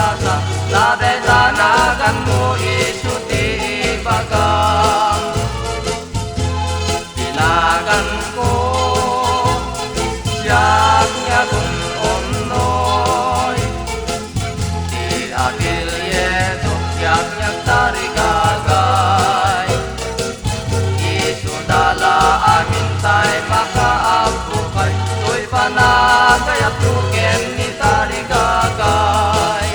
rasa daday tanagan mo isu ti ibagang tinagan ko siyak nga kung onnoy ti agil yeto siyak nga tarigagay isu dala amin tay makaabukay to'y panagayat lugen ni tarigagay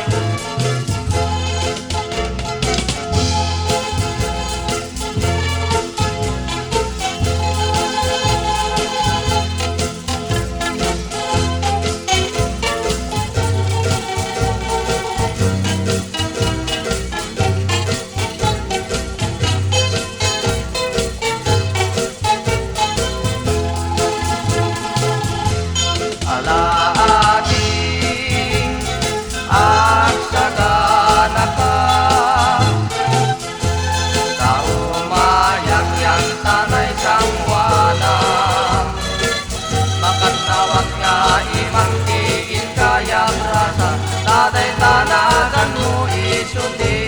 alaaking agsagana ka tao mayang tanay sangwanam makatawag nga imang kiin kayang rasa daday tanagan mo isu ti